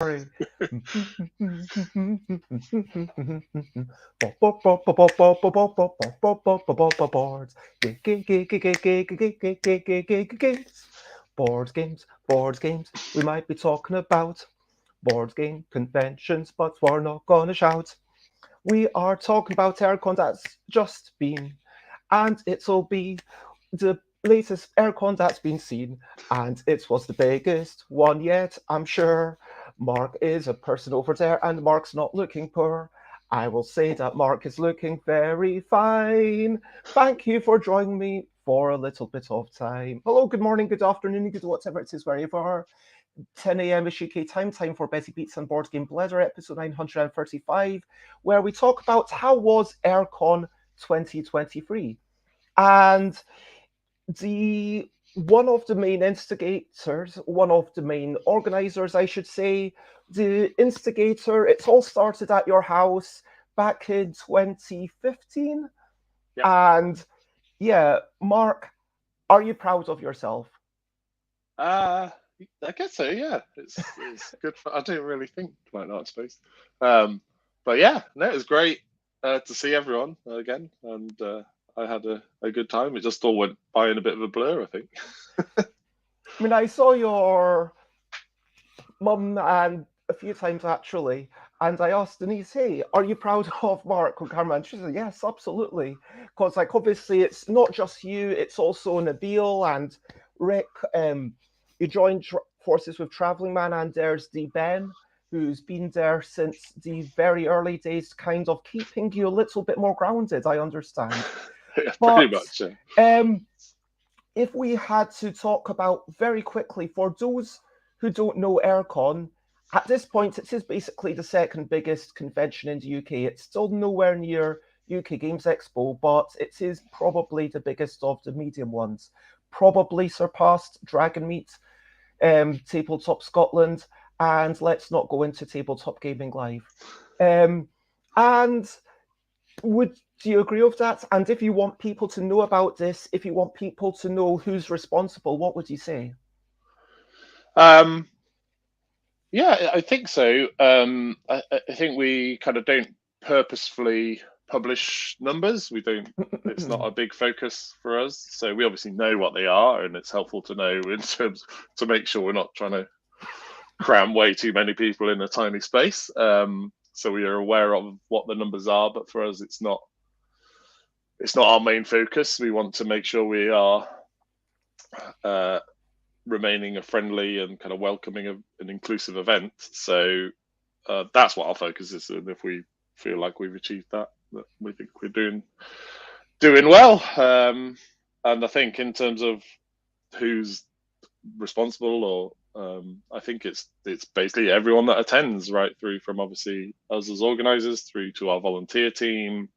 Sorry. Boards. Board games, board games. We might be talking about board game conventions, but we're not gonna shout. We are talking about Airecon that's just been, and it'll be the latest Airecon that's been seen, and it was the biggest one yet, I'm sure. Mark is a person over there, and Mark's not looking poor. I will say that Mark is looking very fine. Thank you for joining me for a little bit of time. Hello, good morning, good afternoon, good whatever it is, wherever you are. 10 a.m. is UK time for Betty Beats and Board Game Bladder, episode 935, where we talk about how was Aircon 2023. And the one of the main instigators, one of the main organizers, I should say, the instigator, it all started at your house back in 2015. Yep. And yeah, Mark, are you proud of yourself? I guess so. Yeah, it's good. I didn't really think like that, I suppose. But yeah, no, it was great to see everyone again, and I had a good time. It just all went by in a bit of a blur, I think. I mean, I saw your mum and a few times actually, and I asked Denise, "Hey, are you proud of Mark or Karma?" And she said, "Yes, absolutely." Because like obviously it's not just you; it's also Nabil and Rick. You joined forces with Traveling Man, and there's the Ben who's been there since the very early days, kind of keeping you a little bit more grounded. I understand, Yeah, pretty but much. Yeah. if we had to talk about very quickly for those who don't know Aircon, at this point it is basically the second biggest convention in the UK. It's still nowhere near UK Games Expo, but it is probably the biggest of the medium ones. Probably surpassed Dragon Meet, Tabletop Scotland, and let's not go into Tabletop Gaming Live. And would you agree with that? And if you want people to know about this, if you want people to know who's responsible, what would you say? Um, yeah, I think so. I think we kind of don't purposefully publish numbers. We don't. It's not a big focus for us. So we obviously know what they are, and it's helpful to know in terms to make sure we're not trying to cram way too many people in a tiny space. So we are aware of what the numbers are, but for us, it's not our main focus. We want to make sure we are uh, remaining a friendly and kind of welcoming and inclusive event. So that's what our focus is, and if we feel like we've achieved that, we think we're doing well. And I think in terms of who's responsible, or I think it's basically everyone that attends, right through from obviously us as organisers, through to our volunteer team,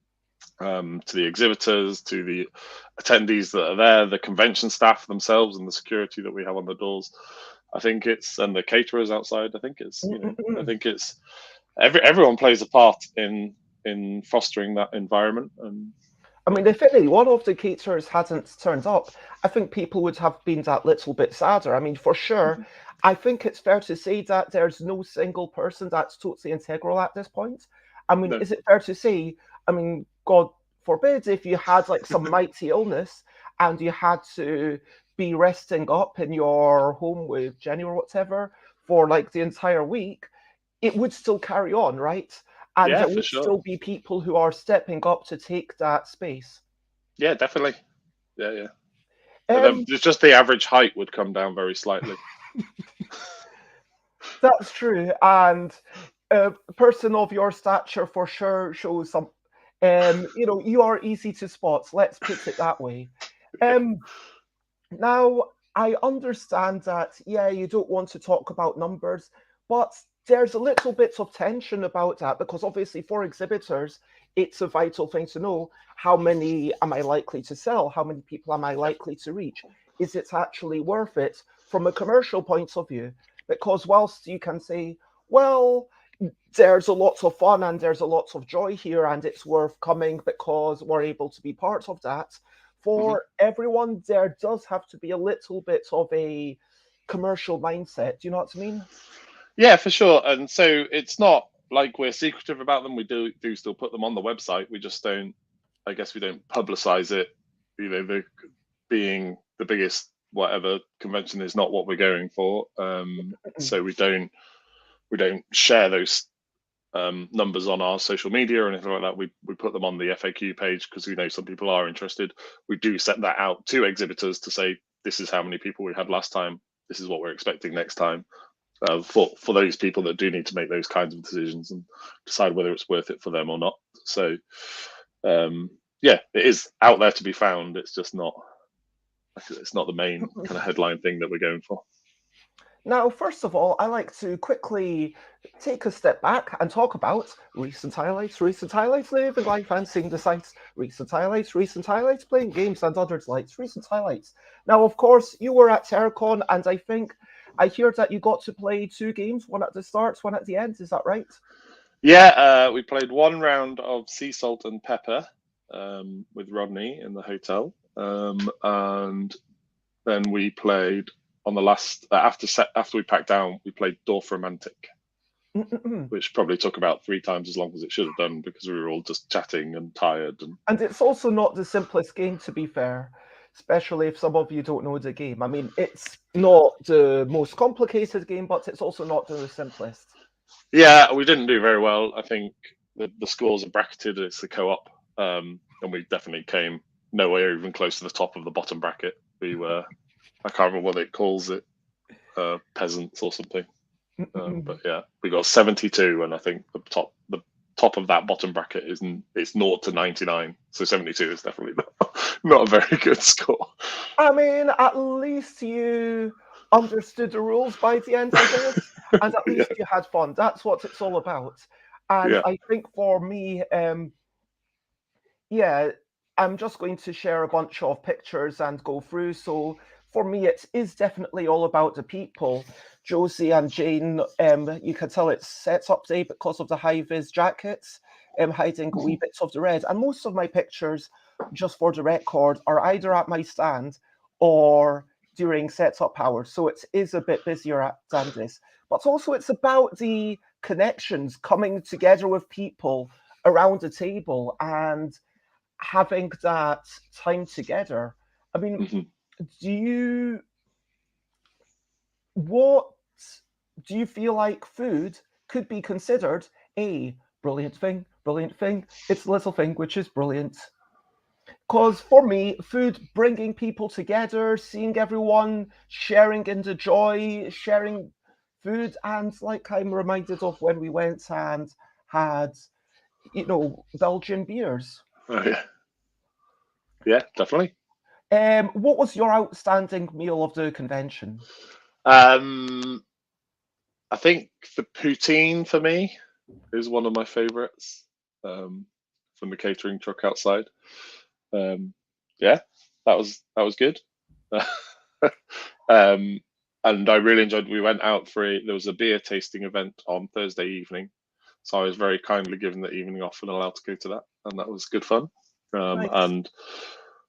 to the exhibitors, to the attendees that are there, the convention staff themselves, and the security that we have on the doors. I think it's and the caterers outside. I think it's everyone plays a part in fostering that environment. And I mean, if any one of the caterers hadn't turned up, I think people would have been that little bit sadder. I mean, for sure, I think it's fair to say that there's no single person that's totally integral at this point. I mean, no, is it fair to say, I mean, God forbid, if you had like some mighty illness and you had to be resting up in your home with Jenny or whatever for like the entire week, it would still carry on, right? And yeah, there for would sure. still be people who are stepping up to take that space. Yeah, definitely. Yeah, yeah. But then Um, just the average height would come down very slightly. that's true, and a person of your stature for sure shows some. You are easy to spot. Let's put it that way. Um, Now, I understand that, yeah, you don't want to talk about numbers, but there's a little bit of tension about that because obviously for exhibitors, it's a vital thing to know how many am I likely to sell? How many people am I Yep. likely to reach? Is it actually worth it from a commercial point of view? Because whilst you can say, well, there's a lot of fun and there's a lot of joy here and it's worth coming because we're able to be part of that, hmm for everyone there does have to be a little bit of a commercial mindset. Do you know what I mean? Yeah, for sure. And so it's not like we're secretive about them. We do still put them on the website. We just don't. I guess we don't publicize it. The being the biggest whatever convention is not what we're going for. So we don't share those numbers on our social media or anything like that. We put them on the FAQ page because we know some people are interested. We do set that out to exhibitors to say this is how many people we had last time. This is what we're expecting next time. For those people that do need to make those kinds of decisions and decide whether it's worth it for them or not. So yeah, it is out there to be found. It's just not the main kind of headline thing that we're going for. Now, first of all, I like to quickly take a step back and talk about recent highlights, living life and seeing the sights, recent highlights, playing games and other delights, recent highlights. Now, of course, you were at Airecon, and I think I hear that you got to play 2 games, one at the start, one at the end. Is that right? Yeah, we played one round of sea salt and pepper with Rodney in the hotel, and then we played on the last after we packed down. We played Dorf Romantic, which probably took about 3 times as long as it should have done because we were all just chatting and tired. And it's also not the simplest game, to be fair, especially if some of you don't know the game. I mean, it's not the most complicated game, but it's also not the simplest. Yeah, we didn't do very well. I think the scores are bracketed. It's the co-op, and we definitely came nowhere even close to the top of the bottom bracket. We were, I can't remember what it calls it, peasants or something. But yeah, we got 72, and I think the top of that bottom bracket is 0 to 99. So 72 is definitely not a very good score. I mean, at least you understood the rules by the end, I guess, and at least you had fun. That's what it's all about. And I think for me, yeah, I'm just going to share a bunch of pictures and go through. So for me, it is definitely all about the people. Josie and Jane, you can tell it's setup day because of the high-vis jackets, hiding wee bits of the red. And most of my pictures, just for the record, are either at my stand or during setup hours. So it is a bit busier than this. But also it's about the connections coming together with people around the table and having that time together. I mean, what do you feel like food could be considered a brilliant thing? It's a little thing which is brilliant. Because for me, food bringing people together, seeing everyone sharing in the joy, sharing food, and like I'm reminded of when we went and had, Belgian beers. Oh yeah, yeah, definitely. What was your outstanding meal of the convention? I think the poutine for me is one of my favourites from the catering truck outside. Yeah, that was good. And I really enjoyed. We went out there was a beer tasting event on Thursday evening, so I was very kindly given the evening off and allowed to go to that, and that was good fun. Nice. And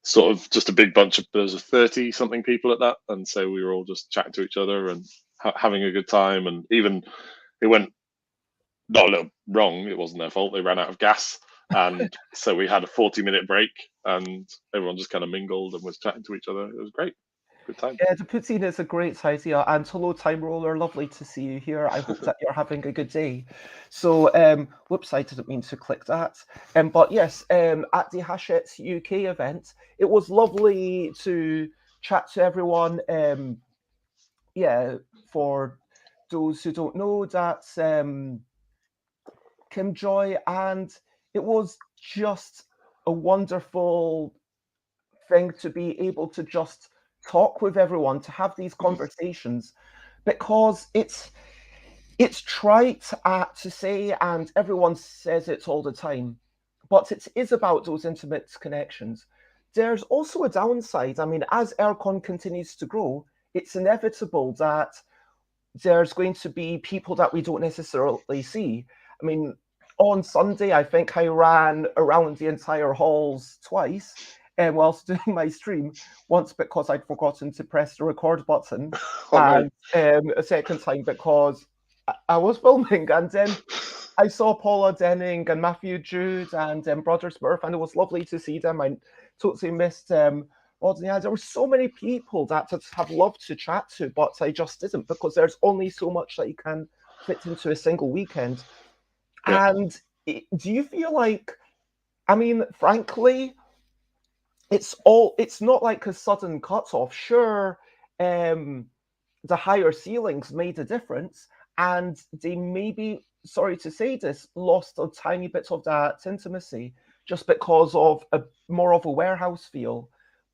sort of just a big bunch of there was 30 something people at that, and so we were all just chatting to each other and having a good time. And even it went not a little wrong. It wasn't their fault. They ran out of gas, and so we had a 40-minute break, and everyone just kind of mingled and was chatting to each other. It was great. Good time. Yeah, the poutine is a great idea. And hello, Time Roller. Lovely to see you here. I hope that you're having a good day. So, whoops, I didn't mean to click that. But yes, at the Hachette UK event, it was lovely to chat to everyone. Yeah, for those who don't know, that's Kim Joy, and it was just a wonderful thing to be able to just talk with everyone, to have these conversations, because it's trite to say, and everyone says it all the time, but it is about those intimate connections. There's also a downside. I mean, as Airecon continues to grow, it's inevitable that there's going to be people that we don't necessarily see. I mean, on Sunday, I think I ran around the entire halls twice whilst doing my stream, once because I'd forgotten to press the record button, and a second time because I was filming, and then I saw Paula Denning and Matthew Jude and Brother Smurf, and it was lovely to see them. I totally missed Rodney. There were so many people that I'd have loved to chat to, but I just didn't because there's only so much that you can fit into a single weekend. Yeah. And do you feel like, I mean, frankly, it's not like a sudden cut off. Sure, um, the higher ceilings made a difference, and they maybe, sorry to say this, lost a tiny bit of that intimacy just because of a more of a warehouse feel.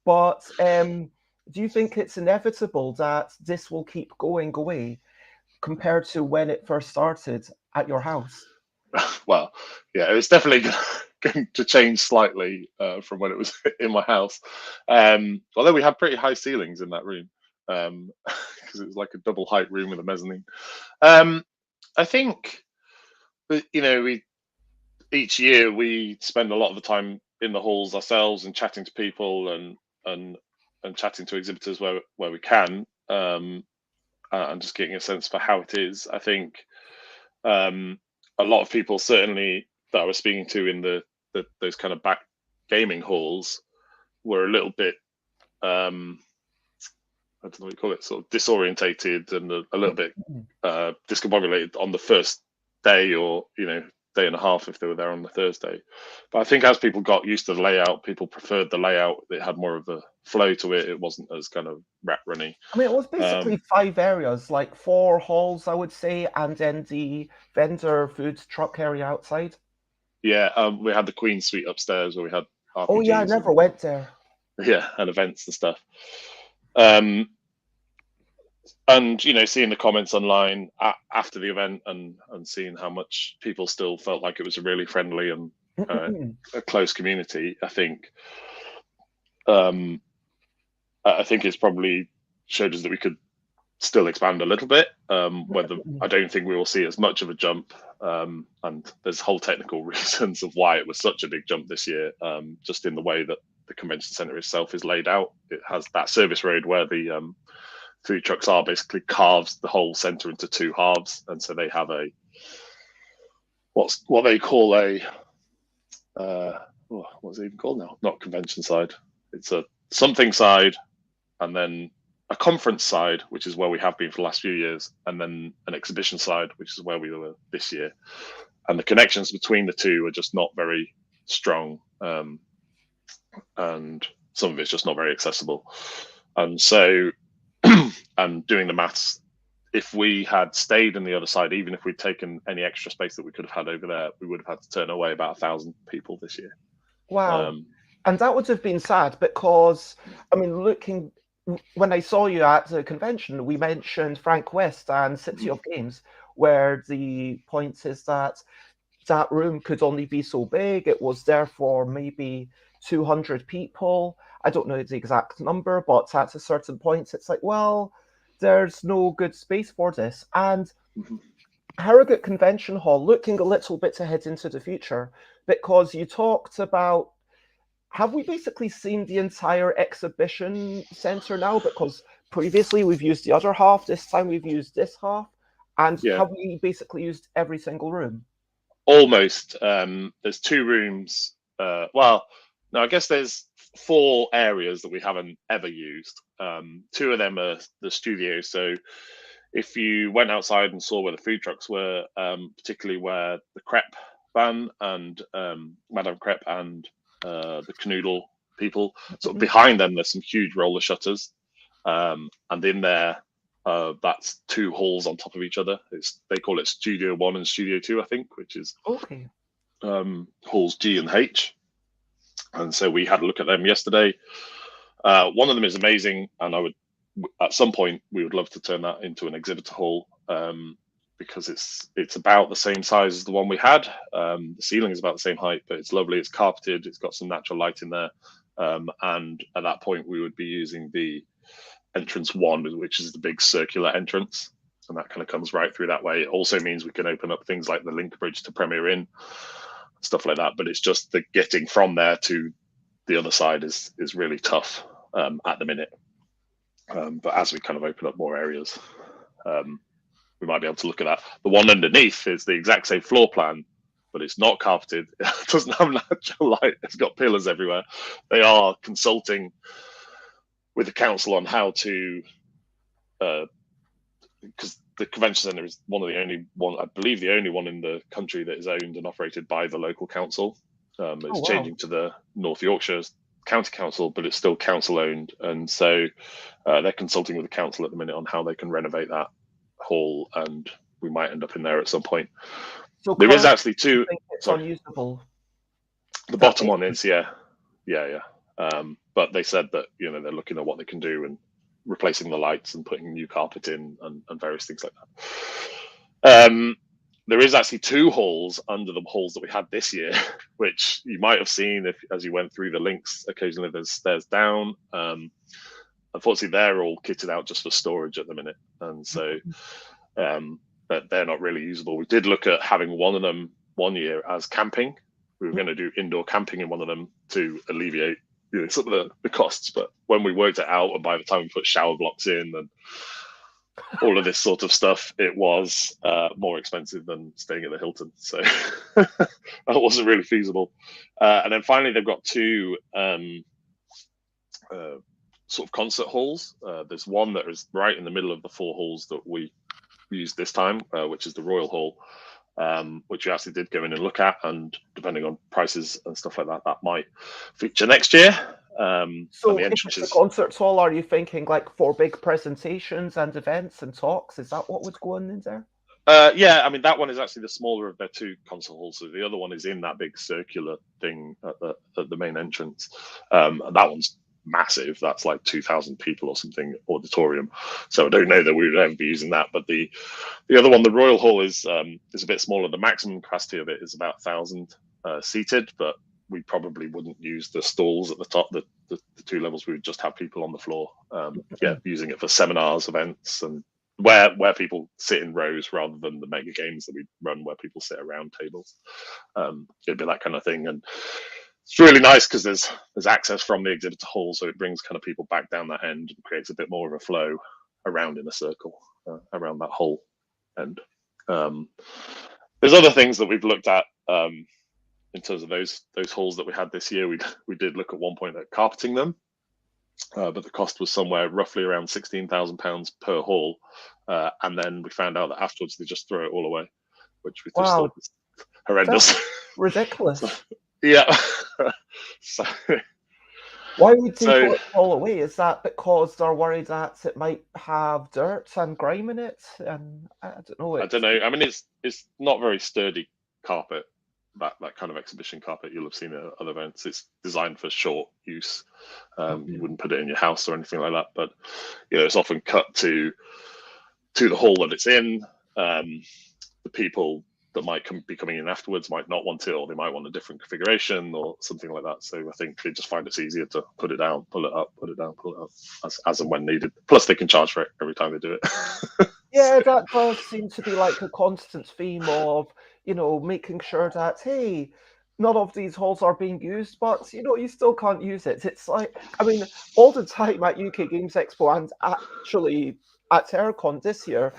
But do you think it's inevitable that this will keep going away compared to when it first started at your house? Well, yeah, it's definitely going to change slightly from when it was in my house. Although we had pretty high ceilings in that room, because it was like a double height room with a mezzanine. Um, I think that, we each year we spend a lot of the time in the halls ourselves and chatting to people and and chatting to exhibitors where we can, and just getting a sense for how it is. I think um, a lot of people, certainly that I was speaking to in those kind of back gaming halls, were a little bit I don't know what you call it, sort of disorientated and a little bit discombobulated on the first day, or day and a half if they were there on the Thursday. But I think as people got used to the layout, people preferred the layout. It had more of a flow to it. It wasn't as kind of rat runny. I mean, it was basically Um, 5 areas, like 4 halls, I would say, and then the vendor food truck area outside. yeah, we had the Queen Suite upstairs where we had Oh yeah, I RPGs never and went there. yeah, and events and stuff. Um, and seeing the comments online after the event, and seeing how much people still felt like it was a really friendly and a close community, um, I think it's probably showed us that we could still expand a little bit. Whether I don't think we will see as much of a jump, and there's whole technical reasons of why it was such a big jump this year. Just in the way that the convention centre itself is laid out, it has that service road where the food trucks are basically carves the whole centre into two halves, and so they have a what they call a what's it even called now? Not convention side. It's a something side, and then a conference side, which is where we have been for the last few years, and then an exhibition side, which is where we were this year. And the connections between the two are just not very strong, and some of it's just not very accessible. And so, I'm doing the maths. If we had stayed on the other side, even if we'd taken any extra space that we could have had over there, we would have had to turn away about 1,000 people this year. Wow. Um, And that would have been sad because, I mean, looking, when I saw you at the convention, we mentioned Frank West and City of Games, where the point is that that room could only be so big. It was there for maybe 200 people. I don't know the exact number, but at a certain point, it's like, well, there's no good space for this. And Harrogate Convention Hall, looking a little bit ahead into the future, because you talked about, have we basically seen the entire exhibition center now? Because previously we've used the other half, this time we've used this half, and yeah, have we basically used every single room? almost. There's two rooms. Well, no, I guess there's four areas that we haven't ever used. Two of them are the studios. So if you went outside and saw where the food trucks were, particularly where the crepe van and Madame Crepe and the canoodle people, sort of behind them, there's some huge roller shutters, and in there, that's two halls on top of each other. They call it Studio One and Studio Two, I think, which is Okay. halls G and H. And so we had a look at them yesterday. One of them is amazing, and I would, at some point, we would love to turn that into an exhibitor hall, because it's about the same size as the one we had. The ceiling is about the same height, but it's lovely. It's carpeted. It's got some natural light in there, and at that point, we would be using the entrance one, which is the big circular entrance, and that kind of comes right through that way. It also means we can open up things like the link bridge to Premier Inn, stuff like that. But it's just the getting from there to the other side is really tough at the minute. But as we kind of open up more areas, um, we might be able to look at that. The one underneath is the exact same floor plan, but it's not carpeted. It doesn't have natural light. It's got pillars everywhere. They are consulting with the council on how to, because the convention centre is one of the only one, I believe, the only one in the country that is owned and operated by the local council. It's changing to the North Yorkshire County Council, but it's still council owned, and so they're consulting with the council at the minute on how they can renovate that hall, and we might end up in there at some point. So there is actually two. It's unusable. The bottom one is, yeah. But they said that they're looking at what they can do and replacing the lights and putting new carpet in and various things like that. There is actually two halls under the halls that we had this year, which you might have seen as you went through the links. Occasionally there's stairs down. Unfortunately, they're all kitted out just for storage at the minute, and so they're not really usable. We did look at having one of them one year as camping. We were going to do indoor camping in one of them to alleviate some of the costs, but when we worked it out, and by the time we put shower blocks in and all of this sort of stuff, it was more expensive than staying at the Hilton, so that wasn't really feasible. And then finally, they've got two sort of concert halls. There's one that is right in the middle of the four halls that we used this time, which is the Royal Hall, which we actually did go in and look at, and depending on prices and stuff like that, that might feature next year. So the concerts hall, are you thinking like for big presentations and events and talks? Is that what would go in there? Yeah, I mean, that one is actually the smaller of their two concert halls. So the other one is in that big circular thing at the main entrance. And that one's massive. That's like 2,000 people or something auditorium. So I don't know that we would ever be using that. But the other one, the Royal Hall, is a bit smaller. The maximum capacity of it is about 1,000 seated, but we probably wouldn't use the stalls at the top, the two levels. We would just have people on the floor, using it for seminars, events, and where people sit in rows rather than the mega games that we run where people sit around tables. It'd be that kind of thing. And it's really nice because there's access from the exhibitor hall, so it brings kind of people back down that end and creates a bit more of a flow around in a circle around that whole end. There's other things that we've looked at in terms of those halls that we had this year. We did look at one point at carpeting them, but the cost was somewhere roughly around £16,000 per hall, and then we found out that afterwards they just throw it all away, which we just thought was horrendous. That's ridiculous. Yeah. So, why would they throw it all away? Is that because they're worried that it might have dirt and grime in it? And I don't know. I don't know. I mean, it's not very sturdy carpet. That kind of exhibition carpet you'll have seen at other events. It's designed for short use. You wouldn't put it in your house or anything like that. But it's often cut to the hall that it's in. The people that might be coming in afterwards might not want it, or they might want a different configuration or something like that. So I think they just find it's easier to put it down, pull it up, put it down, pull it up as and when needed. Plus, they can charge for it every time they do it. Yeah, that does seem to be like a constant theme of, making sure that, hey, none of these halls are being used, but, you still can't use it. It's like, I mean, all the time at UK Games Expo and actually at Airecon this year,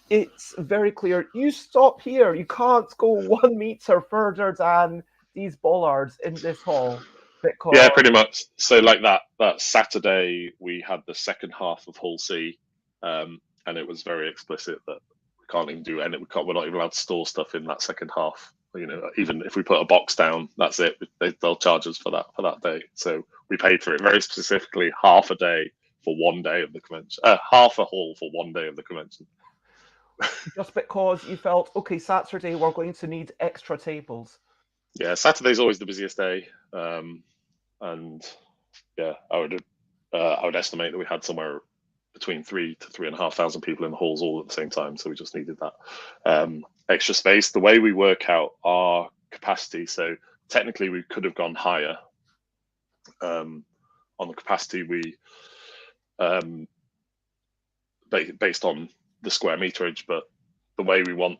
it's very clear, you stop here. You can't go 1 meter further than these bollards in this hall. Because... Yeah, pretty much. So like that Saturday, we had the second half of Hall C, and it was very explicit that we can't even do any. We're not even allowed to store stuff in that second half. Even if we put a box down, that's it. They'll charge us for that day. So we paid for it very specifically, half a day for 1 day of the convention, half a hall for 1 day of the convention. Just because you felt, okay, Saturday we're going to need extra tables. Yeah, Saturday's always the busiest day, and yeah, I would estimate that we had somewhere between 3,000 to 3,500 people in the halls all at the same time. So we just needed that extra space. The way we work out our capacity, so technically we could have gone higher on the capacity. We based on the square meterage, but the way we want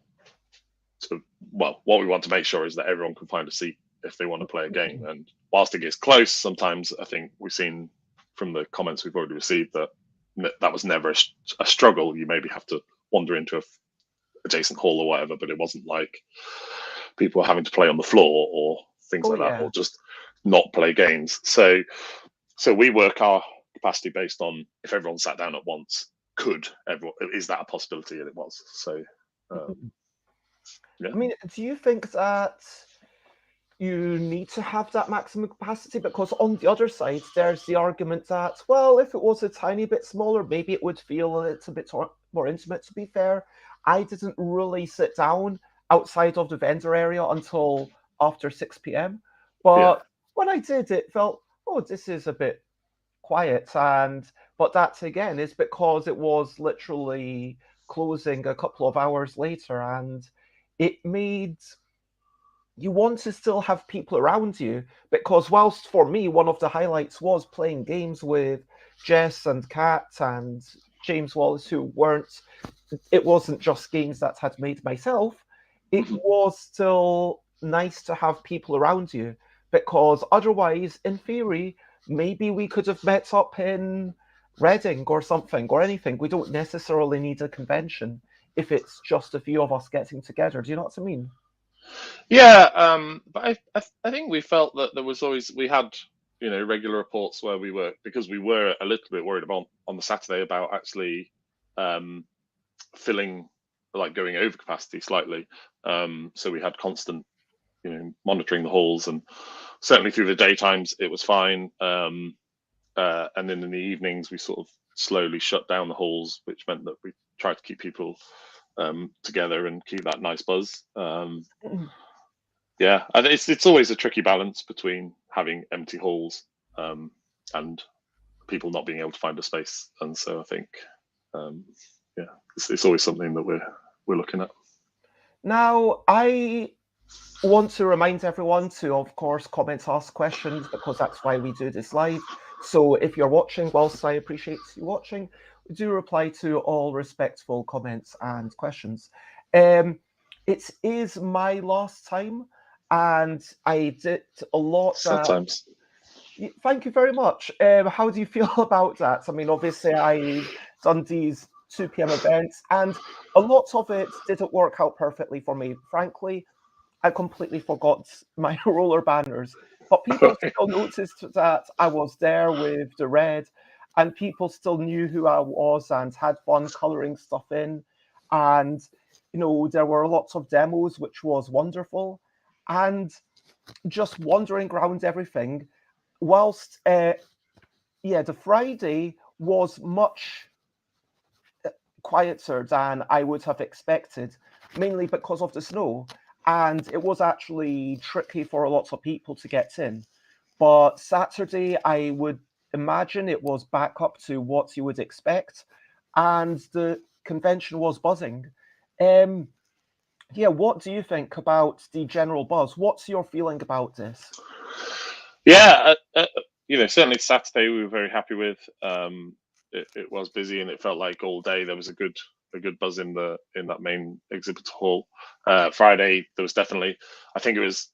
to, what we want to make sure is that everyone can find a seat if they want to play a game. And whilst it gets close, sometimes I think we've seen from the comments we've already received that was never a struggle. You maybe have to wander into adjacent hall or whatever, but it wasn't like people were having to play on the floor or things Oh like that, yeah. or just not play games. So we work our capacity based on if everyone sat down at once, is that a possibility? And it was. So yeah. I mean, do you think that you need to have that maximum capacity? Because on the other side, there's the argument that, well, if it was a tiny bit smaller, maybe it would feel a little bit more intimate. To be fair, I didn't really sit down outside of the vendor area until after 6 p.m. Yeah. But when I did, it felt, oh, this is a bit quiet. But that again is because it was literally closing a couple of hours later, and it made you want to still have people around you, because whilst for me one of the highlights was playing games with Jess and Kat and James Wallace, who weren't, it wasn't just games that had made myself, it was still nice to have people around you, because otherwise, in theory, maybe we could have met up in Reading or something or anything. We don't necessarily need a convention if it's just a few of us getting together. Do you know what I mean? Yeah, but I think we felt that there was always we had regular reports where we were, because we were a little bit worried about on the Saturday about actually filling, like going over capacity slightly. So we had constant monitoring the halls, and certainly through the daytimes it was fine. And then in the evenings we sort of slowly shut down the halls, which meant that we tried to keep people together and keep that nice buzz. Yeah, and it's always a tricky balance between having empty halls and people not being able to find a space, and so I think yeah, it's always something that we're looking at. Now, I want to remind everyone to, of course, comment, ask questions, because that's why we do this live. So if you're watching, whilst I appreciate you watching, do reply to all respectful comments and questions. It is my last time, and I did a lot. Sometimes. Thank you very much. How do you feel about that? I mean, obviously, I've done these 2 p.m. events, and a lot of it didn't work out perfectly for me. Frankly, I completely forgot my roller banners, but people still noticed that I was there with the red, and people still knew who I was and had fun coloring stuff in. And, there were lots of demos, which was wonderful. And just wandering around everything, whilst, the Friday was much quieter than I would have expected, mainly because of the snow. And it was actually tricky for a lot of people to get in. But Saturday, I would imagine it was back up to what you would expect, and the convention was buzzing. What do you think about the general buzz? What's your feeling about this? Yeah, certainly Saturday we were very happy with. It was busy, and it felt like all day there was a good buzz in that main exhibit hall. Friday there was definitely, I think it was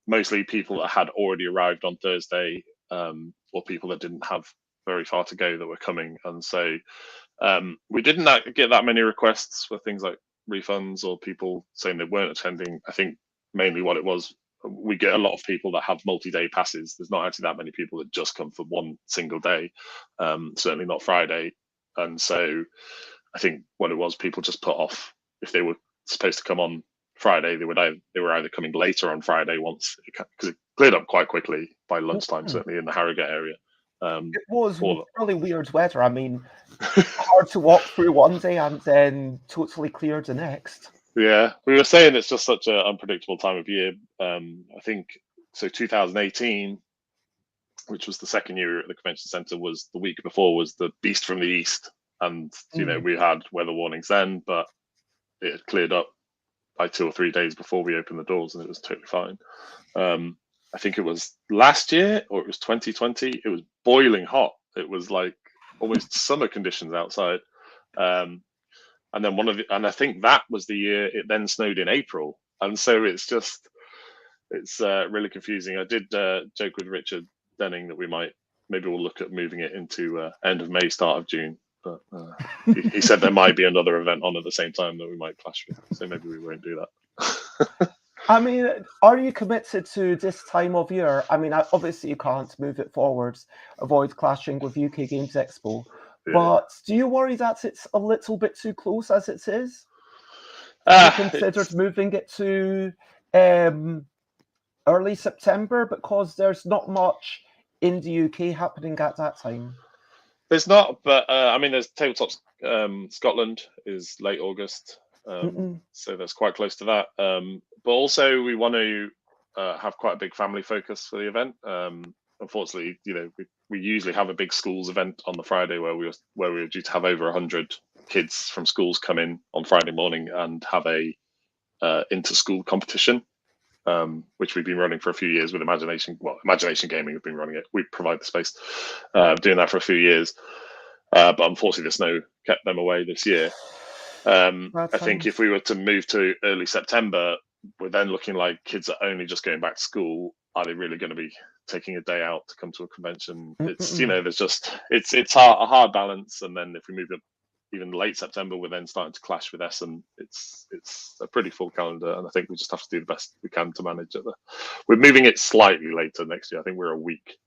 mostly people that had already arrived on Thursday, or people that didn't have very far to go that were coming, and so we didn't get that many requests for things like refunds or people saying they weren't attending. I think mainly what it was, we get a lot of people that have multi-day passes. There's not actually that many people that just come for one single day, certainly not Friday. And so I think what it was, people just put off, if they were supposed to come on Friday, they were either coming later on Friday because it cleared up quite quickly by lunchtime, certainly in the Harrogate area. It was Or really weird weather. I mean, hard to walk through one day and then totally clear the next. Yeah, we were saying it's just such an unpredictable time of year. I think so. 2018, which was the second year at the convention centre, was the week before was the Beast from the East, and we had weather warnings then, but it had cleared up by 2 or 3 days before we opened the doors, and it was totally fine. I think it was last year or it was 2020. It was boiling hot. It was like almost summer conditions outside. And then and I think that was the year it then snowed in April, and so it's really confusing. I did joke with Richard Denning that maybe we'll look at moving it into end of May, start of June, but he said there might be another event on at the same time that we might clash with, so maybe we won't do that. I mean, are you committed to this time of year? I mean, obviously you can't move it forwards, avoid clashing with UK Games Expo, but do you worry that it's a little bit too close as it is? Have you considered moving it to early September, because there's not much in the UK happening at that time? There's not, but I mean, there's Tabletop Scotland is late August, so that's quite close to that. But also, we want to have quite a big family focus for the event. Unfortunately, we usually have a big schools event on the Friday where we were due to have over 100 kids from schools come in on Friday morning and have a inter-school competition, which we've been running for a few years with Imagination Gaming have been running it. We provide the space, doing that for a few years. But unfortunately, the snow kept them away this year. I think if we were to move to early September, we're then looking like kids are only just going back to school. Are they really going to be taking a day out to come to a convention? It's there's just it's a hard balance. And then if we move it even late September, we're then starting to clash with Essen. It's a pretty full calendar, and I think we just have to do the best we can to manage it. We're moving it slightly later next year. I think we're a week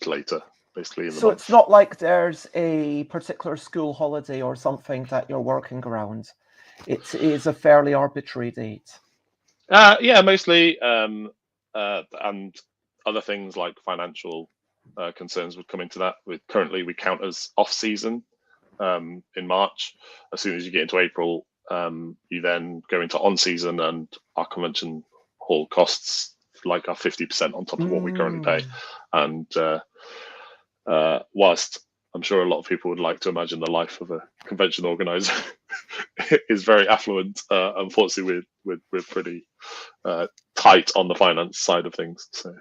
later, basically. In the month. It's not like there's a particular school holiday or something that you're working around. It is a fairly arbitrary date. Yeah, mostly, and other things like financial concerns would come into that. Currently, we count as off-season in March. As soon as you get into April, you then go into on-season, and our convention hall costs like are 50% on top of what we currently pay. And whilst I'm sure a lot of people would like to imagine the life of a convention organizer is very affluent, unfortunately, we're pretty tight on the finance side of things. So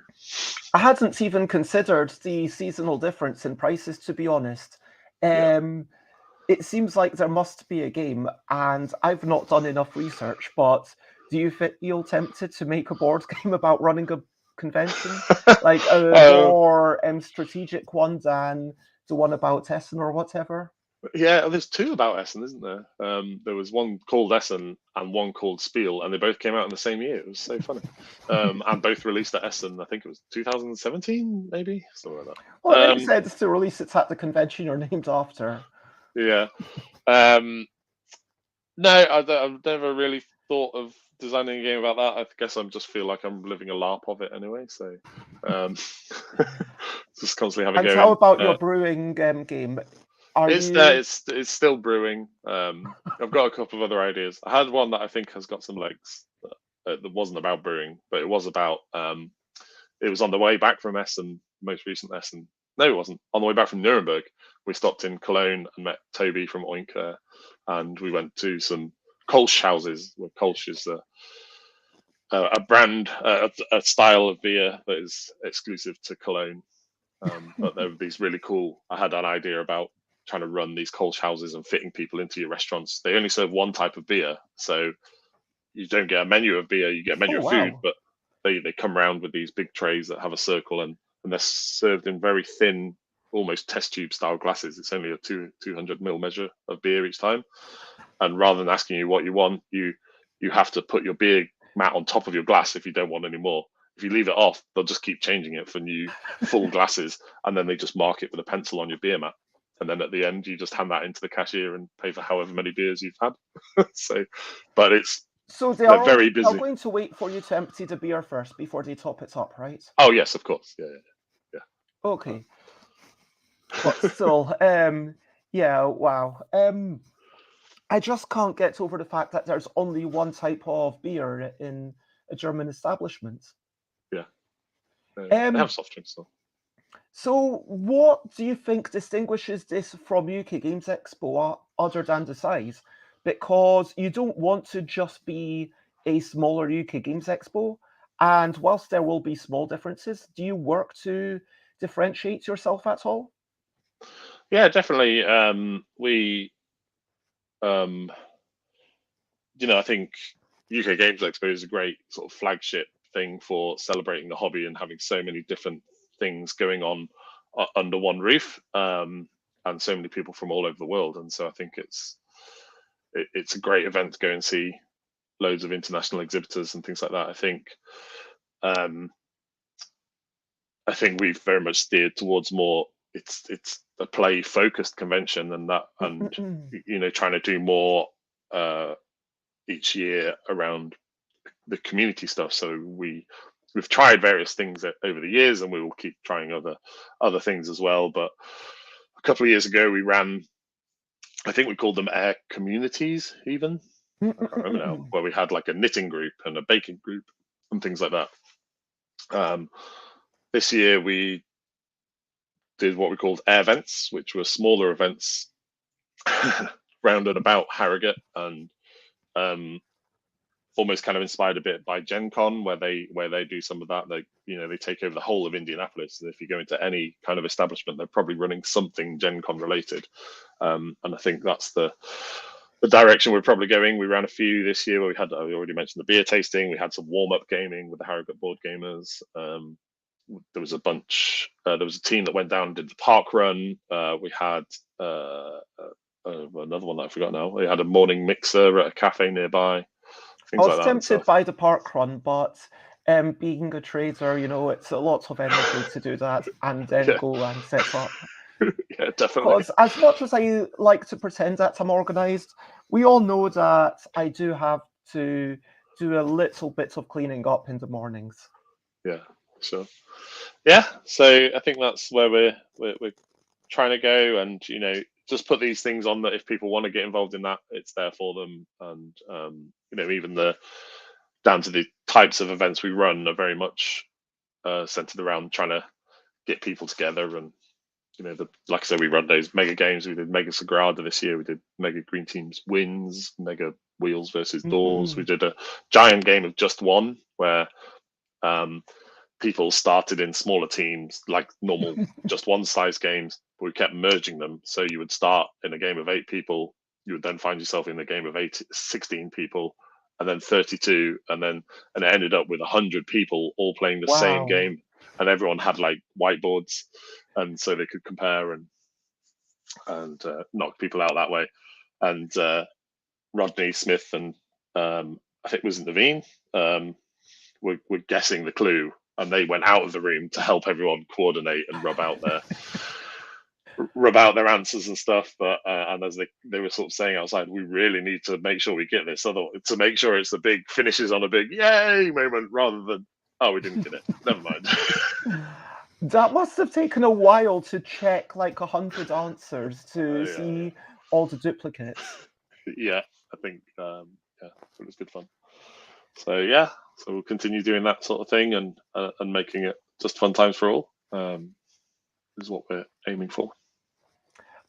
I hadn't even considered the seasonal difference in prices, to be honest. It seems like there must be a game, and I've not done enough research, but do you feel tempted to make a board game about running a convention? Like a more strategic one than the one about Essen or whatever? Yeah, there's two about Essen, isn't there? There was one called Essen and one called Spiel, and they both came out in the same year. It was so funny. And both released at Essen, I think it was 2017, maybe? Something like that. Well, they said to release it at the convention you're named after. Yeah. No, I've never really thought of designing a game about that. I guess I just feel like I'm living a LARP of it anyway. So just constantly having. And how about your brewing game? It's still brewing. I've got a couple of other ideas. I had one that I think has got some legs that wasn't about brewing, but it was about. It was on the way back from Essen, most recent Essen. No, it wasn't. On the way back from Nuremberg, we stopped in Cologne and met Toby from Oink, and we went to some Kolsch houses. Where Kolsch is a brand, a style of beer that is exclusive to Cologne. But they were these really cool. I had an idea about trying to run these Kolsch houses and fitting people into your restaurants. They only serve one type of beer, so you don't get a menu of beer. You get a menu of food, but they come around with these big trays that have a circle, and they're served in very thin, almost test tube style glasses. It's only a 200 ml measure of beer each time, and rather than asking you what you want, you have to put your beer mat on top of your glass if you don't want any more. If you leave it off, they'll just keep changing it for new full glasses, and then they just mark it with a pencil on your beer mat. And then at the end, you just hand that into the cashier and pay for however many beers you've had. But it's they're very busy. They're going to wait for you to empty the beer first before they top it up, right? Oh yes, of course. Yeah. Okay. But still, yeah, wow. I just can't get over the fact that there's only one type of beer in a German establishment. Yeah. They have soft drinks though. So what do you think distinguishes this from UK Games Expo other than the size? Because you don't want to just be a smaller UK Games Expo, and whilst there will be small differences, do you work to differentiate yourself at all? Yeah, definitely. I think UK Games Expo is a great sort of flagship thing for celebrating the hobby and having so many different things going on under one roof. And and so many people from all over the world. And so I think it's a great event to go and see loads of international exhibitors and things like that. I think we've very much steered towards more. It's a play focused convention, and trying to do more each year around the community stuff. So we've tried various things over the years, and we will keep trying other things as well. But a couple of years ago, we ran, I think we called them Air Communities, even. I can't remember now, where we had like a knitting group and a baking group and things like that. This year we did what we called air events, which were smaller events round and about Harrogate, and almost kind of inspired a bit by Gen Con, where they do some of that. They take over the whole of Indianapolis, and if you go into any kind of establishment, they're probably running something Gen Con related. And I think that's the direction we're probably going. We ran a few this year where I already mentioned the beer tasting. We had some warm-up gaming with the Harrogate board gamers. There was a bunch. There was a team that went down and did the park run. We had another one that I forgot now. We had a morning mixer at a cafe nearby. I was tempted by the park run, but being a trader, it's a lot of energy to do that and then go and set up. Yeah, definitely. Because as much as I like to pretend that I'm organised, we all know that I do have to do a little bit of cleaning up in the mornings. Yeah, sure. Yeah, so I think that's where we're trying to go, and just put these things on that if people want to get involved in that, it's there for them. And even down to the types of events we run are very much centered around trying to get people together. And like I said, we run those mega games. We did Mega Sagrada this year. We did Mega Green Teams Wins, Mega Wheels versus Doors. We did a giant game of Just One, where people started in smaller teams, like normal Just One size games. But we kept merging them. So you would start in a game of 8 people. You would then find yourself in a game of 16 people, and then 32, and it ended up with 100 people all playing the same game, and everyone had like whiteboards, and so they could compare and knock people out that way. And Rodney Smith and I think it was Naveen were guessing the clue, and they went out of the room to help everyone coordinate and rub out their answers and stuff. But and as they were sort of saying outside, we really need to make sure we get this, to make sure it's the big finishes on a big yay moment rather than we didn't get it. Never mind. That must have taken a while to check like 100 answers to see all the duplicates. Yeah, I think it was good fun. So so we'll continue doing that sort of thing and making it just fun times for all. Is what we're aiming for.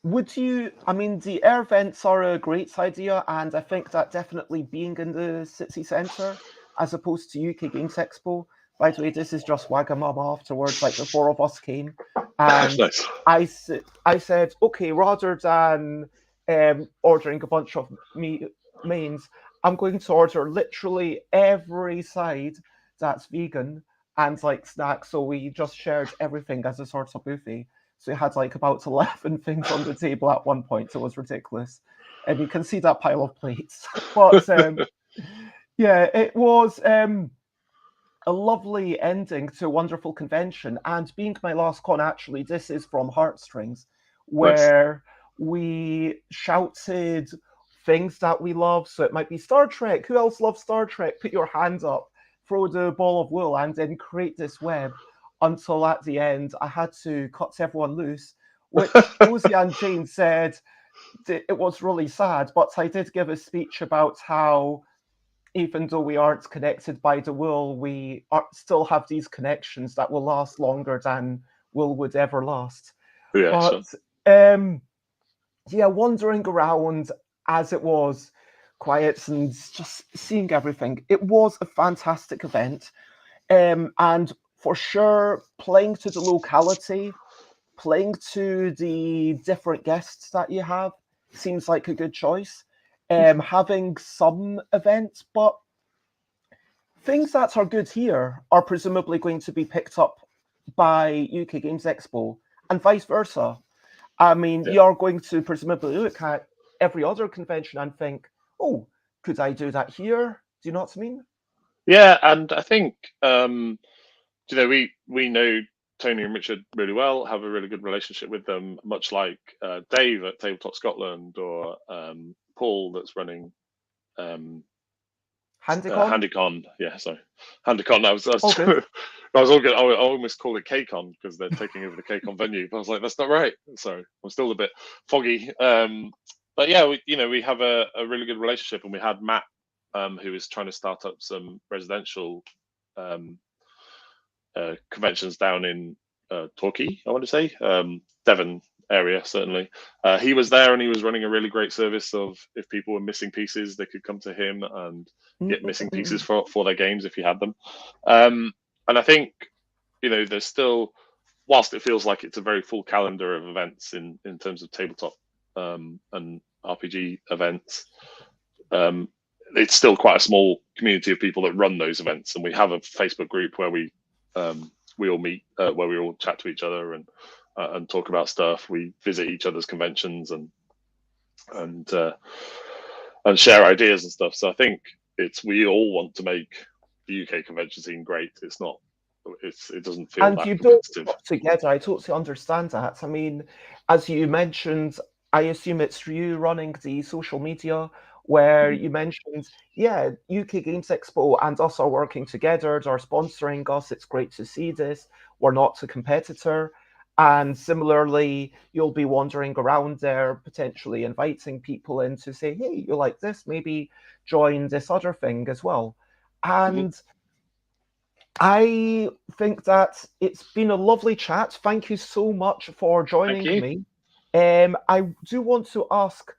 The air events are a great idea, and I think that definitely being in the city centre as opposed to UK Games Expo. By the way, this is just Wagamama afterwards, like the 4 of us came. And nice. I said, okay, rather than ordering a bunch of mains, I'm going to order literally every side that's vegan and like snacks. So we just shared everything as a sort of buffet. So we had like about 11 things on the table at one point. So it was ridiculous. And you can see that pile of plates. But it was a lovely ending to a wonderful convention. And being my last con, actually, this is from Heartstrings, where we shouted things that we love. So it might be Star Trek. Who else loves Star Trek? Put your hands up, throw the ball of wool, and then create this web until at the end I had to cut everyone loose, which Rosie and Jane said it was really sad, but I did give a speech about how even though we aren't connected by the wool, we still have these connections that will last longer than wool would ever last. Yeah, but wandering around as it was, quiet and just seeing everything, it was a fantastic event. And for sure, playing to the locality, playing to the different guests that you have seems like a good choice. Having some events, but things that are good here are presumably going to be picked up by UK Games Expo and vice versa. I mean, Yeah. you're going to presumably look at every other convention and think, oh, could I do that here? Do you know what I mean? Yeah, and I think we know Tony and Richard really well, have a really good relationship with them, much like Dave at Tabletop Scotland or Paul that's running um, Handycon? Handycon. Yeah, sorry, Handycon. All good. I was all good. I almost call it KCon because they're taking over the KCon venue. But I was like, that's not right. So I'm still a bit foggy. But yeah, we have a really good relationship, and we had Matt, who is trying to start up some residential um, conventions down in Torquay, I want to say, Devon area, certainly. He was there and he was running a really great service of if people were missing pieces, they could come to him and get missing pieces for their games if he had them. And I think, there's still, whilst it feels like it's a very full calendar of events in terms of tabletop and RPG events, it's still quite a small community of people that run those events. And we have a Facebook group where we all meet, where we all chat to each other and talk about stuff. We visit each other's conventions and share ideas and stuff. So I think we all want to make the UK convention scene great. It doesn't feel And that you build it competitive. up together. I totally understand that. I mean, as you mentioned, I assume it's you running the social media where you mentioned, yeah, UK Games Expo and us are working together. They're sponsoring us. It's great to see this. We're not a competitor. And similarly, you'll be wandering around there, potentially inviting people in to say, hey, you like this? Maybe join this other thing as well. And I think that it's been a lovely chat. Thank you so much for Thank joining you. me. I do want to ask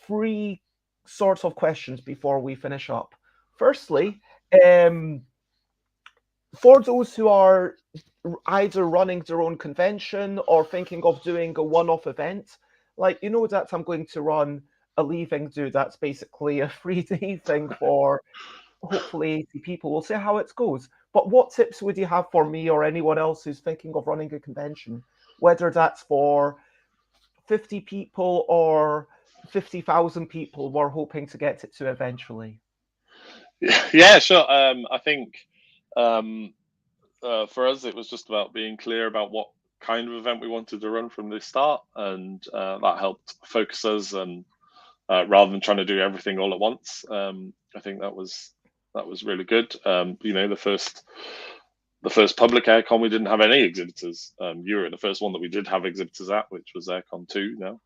three sorts of questions before we finish up. Firstly, for those who are either running their own convention or thinking of doing a one-off event, like that I'm going to run a leaving do that's basically a 3-day thing for hopefully 80 people. We'll see how it goes. But what tips would you have for me or anyone else who's thinking of running a convention, whether that's for 50 people or 50,000 people we're hoping to get it to eventually? Yeah, sure. I think for us, it was just about being clear about what kind of event we wanted to run from the start, and that helped focus us. And rather than trying to do everything all at once, I think that was really good. The first public Airecon, we didn't have any exhibitors. You were the first one that we did have exhibitors at, which was Airecon 2 now.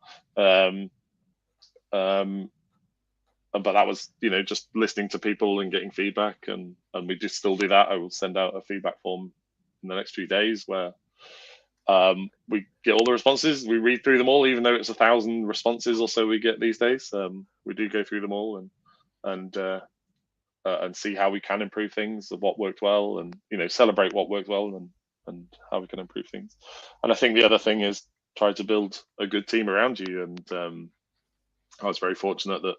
But that was, just listening to people and getting feedback, and we just still do that. I will send out a feedback form in the next few days where we get all the responses. We read through them all, even though it's 1,000 responses or so we get these days. We do go through them all and see how we can improve things, what worked well, and celebrate what worked well and how we can improve things. And I think the other thing is try to build a good team around you. And I was very fortunate that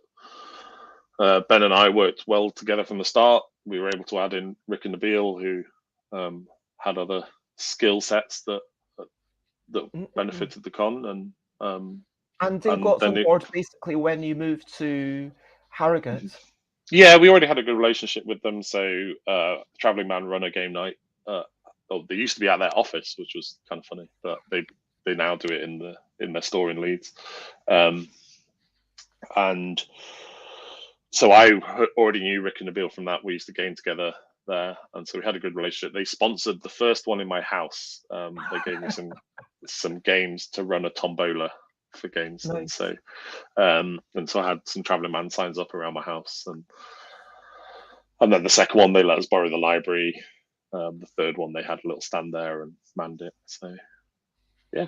Ben and I worked well together from the start. We were able to add in Rick and Nabil, who had other skill sets that benefited the con, And they and got then on board basically when you moved to Harrogate. yeah, we already had a good relationship with them. So Traveling Man run a game night. They used to be at their office, which was kind of funny, but they now do it in their store in Leeds. And so I already knew Rick and Nabil from that. We used to game together there, and so we had a good relationship. They sponsored the first one in my house. They gave me some games to run a tombola for games, Nice. and so I had some Traveling Man signs up around my house, and then the second one they let us borrow the library. The third one they had a little stand there and manned it. So yeah.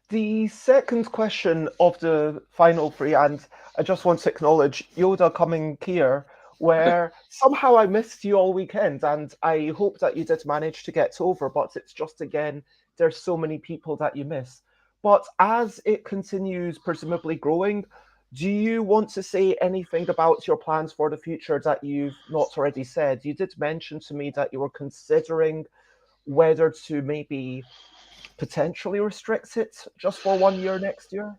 The second question of the final three, and I just want to acknowledge Yoda coming here, where somehow I missed you all weekend, and I hope that you did manage to get over, but it's just, again, there's so many people that you miss. But as it continues presumably growing, do you want to say anything about your plans for the future that you've not already said? You did mention to me that you were considering whether to maybe potentially restrict it just for 1 year next year?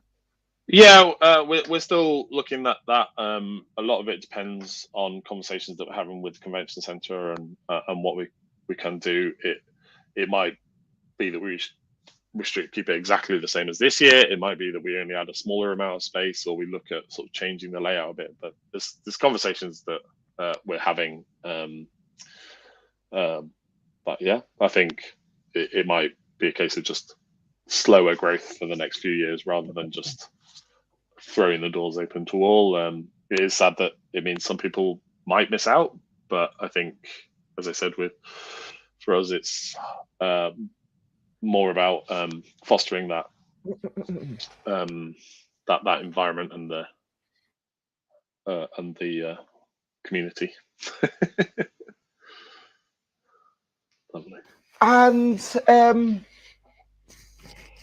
Yeah, we're still looking at that. A lot of it depends on conversations that we're having with the convention centre and what we can do. It might be that we keep it exactly the same as this year. It might be that we only add a smaller amount of space, or we look at sort of changing the layout a bit. But there's conversations that we're having. But yeah, I think it might be a case of just slower growth for the next few years rather than just throwing the doors open to all. It is sad that it means some people might miss out, but I think, as I said, for us, it's more about fostering that that environment and the community. Lovely. And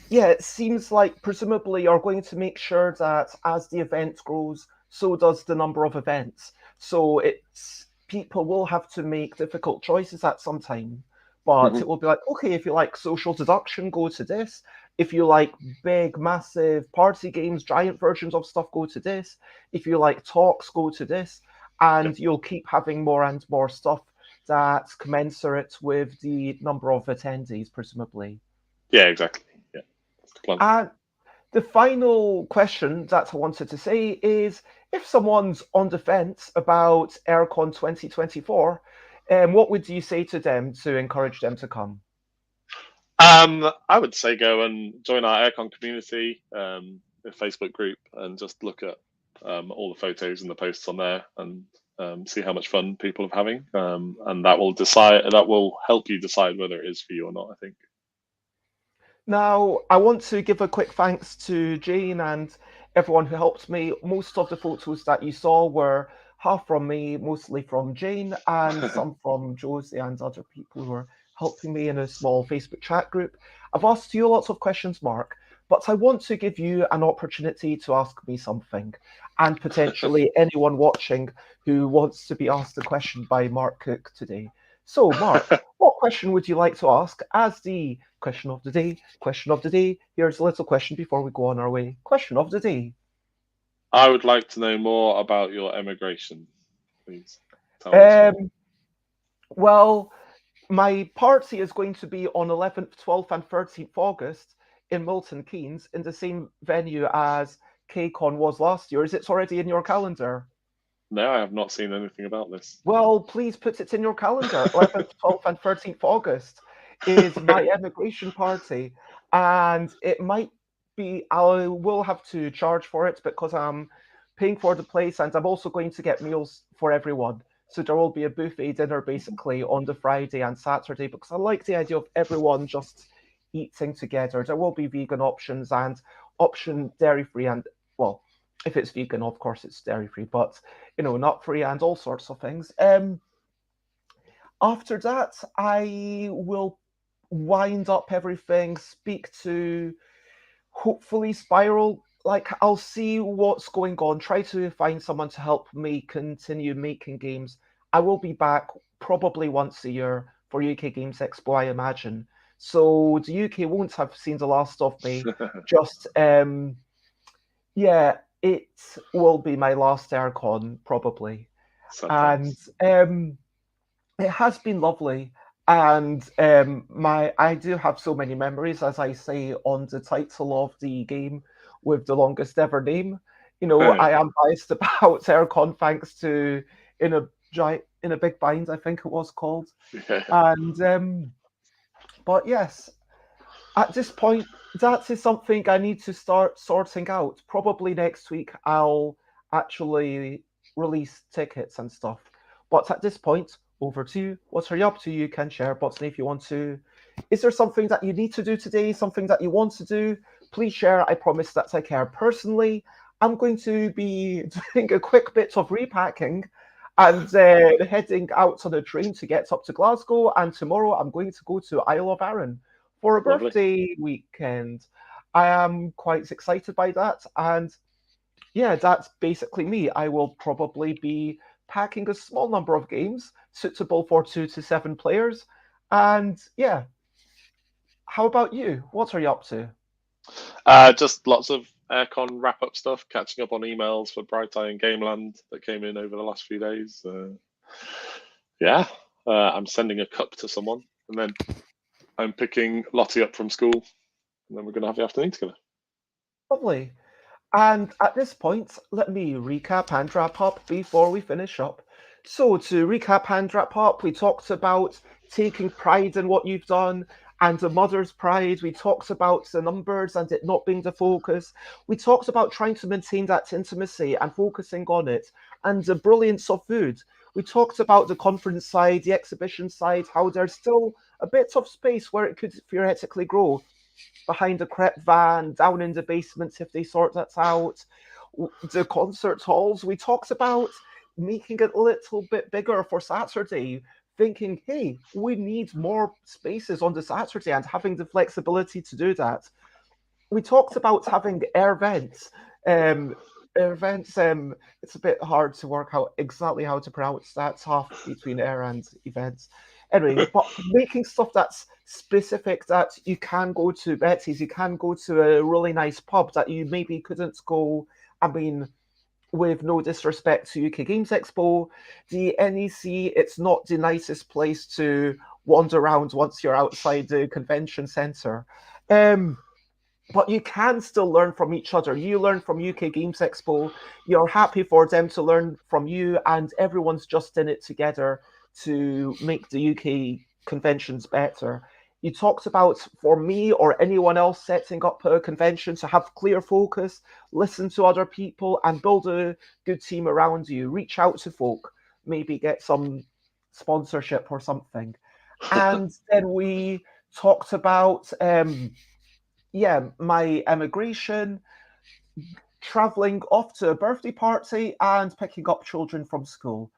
yeah, it seems like presumably you're going to make sure that as the event grows, so does the number of events. So it's people will have to make difficult choices at some time, but it will be like, okay, if you like social deduction, go to this. If you like big, massive party games, giant versions of stuff, go to this. If you like talks, go to this. And you'll keep having more and more stuff that's commensurate with the number of attendees, presumably. Yeah, exactly. Yeah, that's the plan. And the final question that I wanted to say is if someone's on the fence about Airecon 2024, what would you say to them to encourage them to come? I would say go and join our Airecon community, the Facebook group, and just look at all the photos and the posts on there, and see how much fun people are having, and that will help you decide whether it is for you or not, I think. Now, I want to give a quick thanks to Jane and everyone who helped me. Most of the photos that you saw were half from me, mostly from Jane, and some from Josie and other people who were helping me in a small Facebook chat group. I've asked you lots of questions, Mark, but I want to give you an opportunity to ask me something, and potentially anyone watching who wants to be asked a question by Mark Cooke today. So, Mark, what question would you like to ask as the question of the day? Question of the day. Here's a little question before we go on our way. Question of the day. I would like to know more about your emigration, please. Tell us more. Well, my party is going to be on 11th, 12th, and 13th August in Milton Keynes in the same venue as KCON was last year. Is it already in your calendar? No, I have not seen anything about this. Well, please put it in your calendar. 11th, 12th, and 13th August is my emigration party. And it might be, I will have to charge for it because I'm paying for the place and I'm also going to get meals for everyone. So there will be a buffet dinner basically on the Friday and Saturday because I like the idea of everyone just eating together. There will be vegan options and option dairy free and, well, if it's vegan, of course it's dairy free, but nut free and all sorts of things. After that, I will wind up everything, speak to hopefully Spiral. Like, I'll see what's going on, try to find someone to help me continue making games. I will be back probably once a year for UK Games Expo, I imagine. So the UK won't have seen the last of me. Just, yeah, it will be my last Airecon, probably. Sometimes. And it has been lovely. And I do have so many memories, as I say on the title of the game with the longest ever name. I am biased about Airecon thanks to in a big bind, I think it was called. Yeah. And but yes, at this point, that is something I need to start sorting out. Probably next week, I'll actually release tickets and stuff. But at this point, over to you. What are you up to? You can share, Botany, if you want to. Is there something that you need to do today? Something that you want to do? Please share. I promise that I care personally. I'm going to be doing a quick bit of repacking and heading out on a train to get up to Glasgow. And tomorrow I'm going to go to Isle of Arran for a Lovely. birthday weekend. I am quite excited by that. And yeah, that's basically me. I will probably be packing a small number of games suitable for 2 to 7 players. And yeah, How about you? What are you up to? Just lots of Aircon wrap up stuff, catching up on emails for Bright Eye and Gameland that came in over the last few days. Yeah, I'm sending a cup to someone, and then I'm picking Lottie up from school, and then we're going to have the afternoon together. Lovely. And at this point, let me recap and wrap up before we finish up. So, to recap and wrap up, we talked about taking pride in what you've done and a mother's pride. We talked about the numbers and it not being the focus. We talked about trying to maintain that intimacy and focusing on it and the brilliance of food. We talked about the conference side, the exhibition side, how there's still a bit of space where it could theoretically grow behind a crep van, down in the basements if they sort that out. The concert halls, we talked about making it a little bit bigger for Saturday, thinking, hey, we need more spaces on the Saturday and having the flexibility to do that. We talked about having air vents. Air vents, it's a bit hard to work out exactly how to pronounce that. It's half between air and events. Anyway, but making stuff that's specific that you can go to Betsy's, you can go to a really nice pub that you maybe couldn't go. I mean, with no disrespect to UK Games Expo, the NEC, it's not the nicest place to wander around once you're outside the convention centre. Um, but you can still learn from each other. You learn from UK Games Expo. You're happy for them to learn from you, and everyone's just in it together to make the UK conventions better. You talked about for me or anyone else setting up a convention to have clear focus, listen to other people, and build a good team around you. Reach out to folk, maybe get some sponsorship or something. And then we talked about yeah, my emigration, traveling off to a birthday party, and picking up children from school.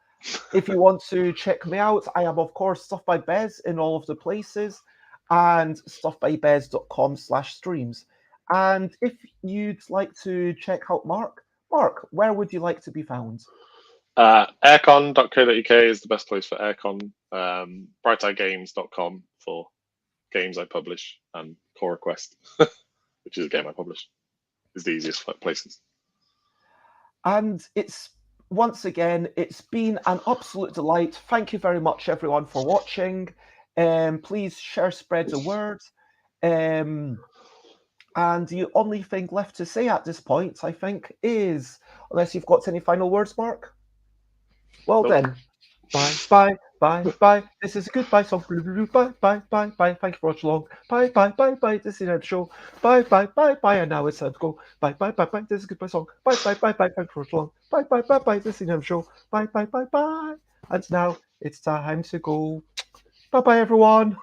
If you want to check me out, I am, of course, Stuff by Bez in all of the places and stuffbybez.com/streams. And if you'd like to check out Mark, where would you like to be found? Aircon.co.uk is the best place for Aircon. BrightEyeGames.com for games I publish, and Core Request, which is a game I publish, is the easiest places. And it's once again, it's been an absolute delight. Thank you very much, everyone, for watching. Please share, spread the word. Um, and the only thing left to say at this point, I think, is unless you've got any final words, Mark. Well Nope. then, bye. This is a goodbye song. Bye. Thank you for watching along. Bye. This is the end show. Bye. And now it's time to go. Bye. This is a goodbye song. Bye. Thank you for watching along. Bye. This is the end show. Bye. And now it's time to go. Bye, everyone.